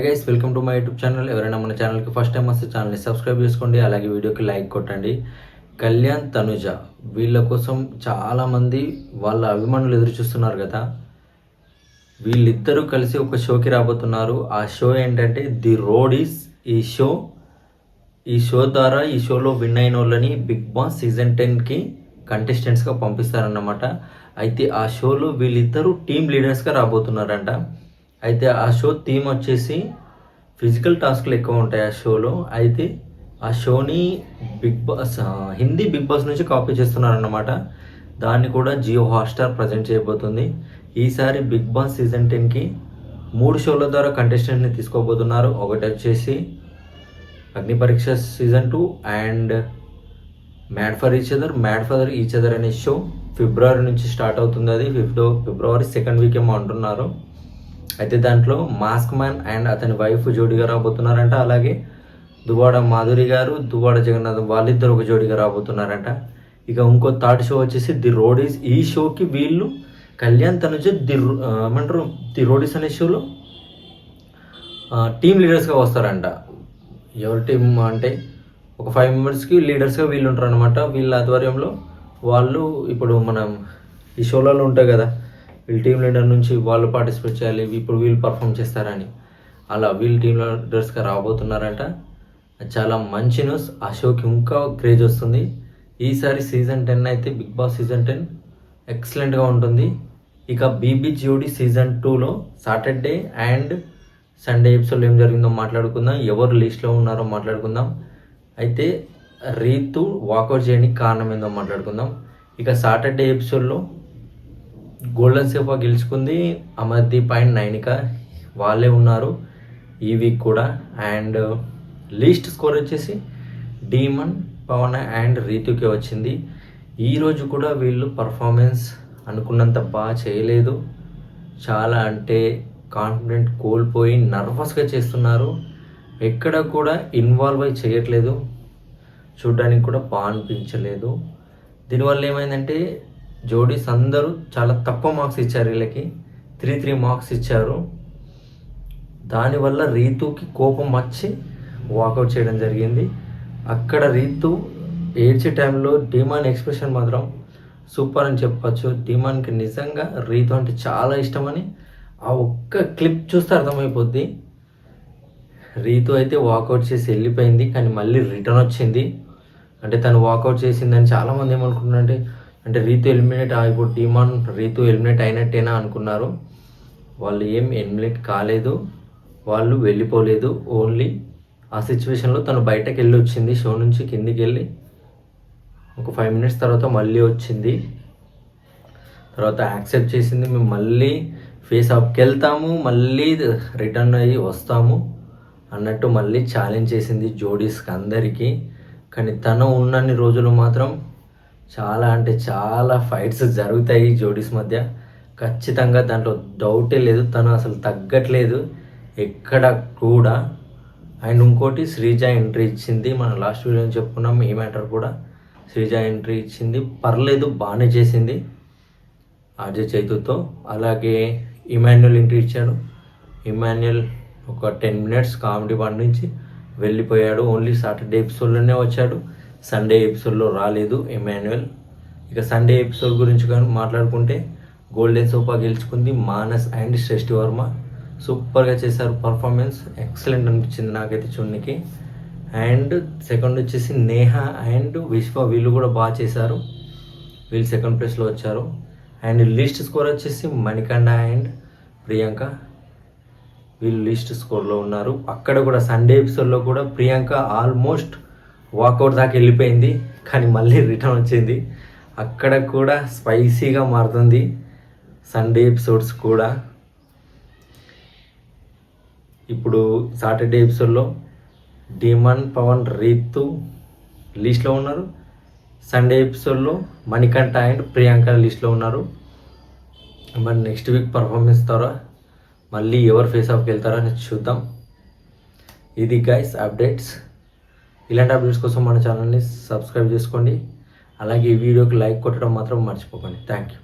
Guys welcome to my YouTube channel. ఎవరైనా మన ఛానల్కి ఫస్ట్ టైం వస్తే ఛానల్ని సబ్స్క్రైబ్ చేసుకోండి, అలాగే వీడియోకి లైక్ కొట్టండి. కళ్యాణ్ తనుజ వీళ్ళ కోసం చాలామంది వాళ్ళ అభిమానులు ఎదురు చూస్తున్నారు కదా. వీళ్ళిద్దరూ కలిసి ఒక షోకి రాబోతున్నారు. ఆ షో ఏంటంటే ది రోడ్ ఈస్. ఈ షో ద్వారా ఈ షోలో విన్ అయిన వాళ్ళని బిగ్ బాస్ సీజన్ 10కి కంటెస్టెంట్స్గా పంపిస్తారన్నమాట. అయితే ఆ షోలో వీళ్ళిద్దరూ టీమ్ లీడర్స్గా రాబోతున్నారంట. అయితే ఆ షో థీమ్ వచ్చేసి ఫిజికల్ టాస్క్లు ఎక్కువ ఉంటాయి ఆ షోలో. అయితే ఆ షోని Bigg Boss Hindi Bigg Boss నుంచి కాపీ చేస్తున్నారన్నమాట. దాన్ని కూడా జియో హాట్స్టార్ ప్రజెంట్ చేయబోతుంది. ఈసారి బిగ్ బాస్ సీజన్ 10కి 3 షోల ద్వారా కంటెస్టెంట్ని తీసుకోబోతున్నారు. ఒకటి వచ్చేసి అగ్ని పరీక్ష season 2 and mad for each other అనే షో ఫిబ్రవరి నుంచి స్టార్ట్ అవుతుంది. అది ఫిబ్రవరి 2nd వీక్ ఏమో అంటున్నారు. అయితే దాంట్లో మాస్క్ మ్యాన్ అండ్ అతని వైఫ్ జోడీగా రాబోతున్నారంట. అలాగే దువ్వాడ మాధురి గారు, దువ్వాడ జగన్నాథ్ వాళ్ళిద్దరు ఒక జోడీగా రాబోతున్నారంట. ఇక ఇంకో థర్డ్ షో వచ్చేసి ది రోడీస్. ఈ షోకి వీళ్ళు కళ్యాణ్ తనుజ ది రోడీస్ అనే షోలో టీమ్ లీడర్స్గా వస్తారంట. ఎవరి టీం అంటే ఒక 5 మెంబర్స్కి లీడర్స్గా వీళ్ళు ఉంటారు అనమాట. వీళ్ళ ఆధ్వర్యంలో వాళ్ళు ఇప్పుడు మనం ఈ షోలలో ఉంటాయి కదా, వీళ్ళు టీమ్ లీడర్ నుంచి వాళ్ళు పార్టిసిపేట్ చేయాలి, ఇప్పుడు వీళ్ళు పర్ఫామ్ చేస్తారని, అలా వీళ్ళు టీమ్ లీడర్స్గా రాబోతున్నారంట. చాలా మంచి న్యూస్. ఆ షోకి ఇంకా క్రేజ్ వస్తుంది. ఈసారి సీజన్ 10 అయితే బిగ్ బాస్ సీజన్ 10 ఎక్సలెంట్గా ఉంటుంది. ఇక బీబీజీఓడి సీజన్ 2లో సాటర్డే అండ్ సండే ఎపిసోడ్లో ఏం జరిగిందో మాట్లాడుకుందాం, ఎవరు లిస్ట్లో ఉన్నారో మాట్లాడుకుందాం. అయితే రీతు వాకౌట్ చేయడానికి కారణం ఏందో మాట్లాడుకుందాం. ఇక సాటర్డే ఎపిసోడ్లో గోల్డెన్ సేఫా గెలుచుకుంది అమర్దీప్ అండ్ నైనిక, వాళ్ళే ఉన్నారు ఈ వీక్ కూడా. అండ్ లీస్ట్ స్కోర్ వచ్చేసి డీమన్, పవన్ అండ్ రీతుకి వచ్చింది. ఈరోజు కూడా వీళ్ళు పర్ఫార్మెన్స్ అనుకున్నంత బాగా చేయలేదు. చాలా అంటే కాన్ఫిడెంట్ కోల్పోయి నర్వస్గా చేస్తున్నారు. ఎక్కడ కూడా ఇన్వాల్వ్ అయి చేయట్లేదు. చూడ్డానికి కూడా బాగా అనిపించలేదు. దీనివల్ల ఏమైందంటే జోడీస్ అందరూ చాలా తక్కువ మార్క్స్ ఇచ్చారు. వీళ్ళకి 3 మార్క్స్ ఇచ్చారు. దానివల్ల రీతుకి కోపం వచ్చి వాకౌట్ చేయడం జరిగింది. అక్కడ రీతు ఏడ్చే టైంలో డీమాన్ ఎక్స్ప్రెషన్ మాత్రం సూపర్ అని చెప్పచ్చు. డీమాన్కి నిజంగా రీతు అంటే చాలా ఇష్టమని ఆ ఒక్క క్లిప్ చూస్తే అర్థమైపోద్ది. రీతు అయితే వాకౌట్ చేసి వెళ్ళిపోయింది, కానీ మళ్ళీ రిటర్న్ వచ్చింది. అంటే తను వాకౌట్ చేసిందని చాలామంది ఏమనుకుంటున్నారంటే అంటే రీతు ఎలిమినేట్ ఇప్పుడు డీమాన్ రీతు ఎలిమినేట్ అయినట్టేనా అనుకున్నారు. వాళ్ళు ఏం ఎలిమినేట్ కాలేదు, వాళ్ళు వెళ్ళిపోలేదు. ఓన్లీ ఆ సిచ్యువేషన్లో తను బయటకు వెళ్ళి వచ్చింది, షో నుంచి కిందికి వెళ్ళి ఒక 5 మినిట్స్ తర్వాత మళ్ళీ వచ్చింది. తర్వాత యాక్సెప్ట్ చేసింది, మేము మళ్ళీ ఫేస్ ఆఫ్కి వెళ్తాము, మళ్ళీ రిటర్న్ అయ్యి వస్తాము అన్నట్టు మళ్ళీ ఛాలెంజ్ చేసింది జోడీస్కి అందరికీ. కానీ తను ఉన్నన్ని రోజులు మాత్రం చాలా అంటే చాలా ఫైట్స్ జరుగుతాయి జోడీస్ మధ్య, ఖచ్చితంగా దాంట్లో డౌటే లేదు. తను అసలు తగ్గట్లేదు ఎక్కడ కూడా. అండ్ ఇంకోటి శ్రీజ ఎంట్రీ ఇచ్చింది. మనం లాస్ట్ వీడియోని చెప్పుకున్నాం ఈ మ్యాటర్ కూడా. శ్రీజ ఎంట్రీ ఇచ్చింది, పర్లేదు, బాగానే చేసింది అజయ్ చైతుతో. అలాగే ఇమాన్యుల్ ఎంట్రీ ఇచ్చాడు. ఇమాన్యుల్ ఒక 10 మినిట్స్ కామెడీ బండ్ నుంచి వెళ్ళిపోయాడు. ఓన్లీ సాటర్డే ఎపిసోడ్లోనే వచ్చాడు, సండే ఎపిసోడ్లో రాలేదు ఇమాన్యుల్. ఇక సండే ఎపిసోడ్ గురించి కానీ మాట్లాడుకుంటే గోల్డెన్ సోఫా గెలుచుకుంది మానస్ అండ్ శ్రేష్ఠి వర్మ. సూపర్గా చేశారు, పర్ఫార్మెన్స్ ఎక్సలెంట్ అనిపించింది నాకైతే చూడనికి. అండ్ సెకండ్ వచ్చేసి నేహ అండ్ విశ్వ, వీళ్ళు కూడా బాగా చేశారు. వీళ్ళు 2nd ప్లేస్లో వచ్చారు. అండ్ లీస్ట్ స్కోర్ వచ్చేసి మణికంఠ అండ్ ప్రియాంక, వీళ్ళు లీస్ట్ స్కోర్లో ఉన్నారు. అక్కడ కూడా సండే ఎపిసోడ్లో కూడా ప్రియాంక ఆల్మోస్ట్ వాకౌట్ దాకా వెళ్ళిపోయింది, కానీ మళ్ళీ రిటర్న్ వచ్చింది. అక్కడ కూడా స్పైసీగా మారుతుంది సండే ఎపిసోడ్స్ కూడా. ఇప్పుడు సాటర్డే ఎపిసోడ్లో డీమన్, పవన్, రీతు లిస్ట్లో ఉన్నారు. సండే ఎపిసోడ్లో మణికంఠ అండ్ ప్రియాంక లిస్ట్లో ఉన్నారు. మరి నెక్స్ట్ వీక్ పర్ఫార్మెన్స్ ద్వారా మళ్ళీ ఎవరు ఫేస్ ఆఫ్కి వెళ్తారో అని చూద్దాం. ఇది గైస్ అప్డేట్స్. ఇలాంటి అప్డేట్స్ కోసం మన ఛానల్ని సబ్స్క్రైబ్ చేసుకోండి. అలాగే ఈ వీడియోకి లైక్ కొట్టడం మాత్రం మర్చిపోకండి. Thank you.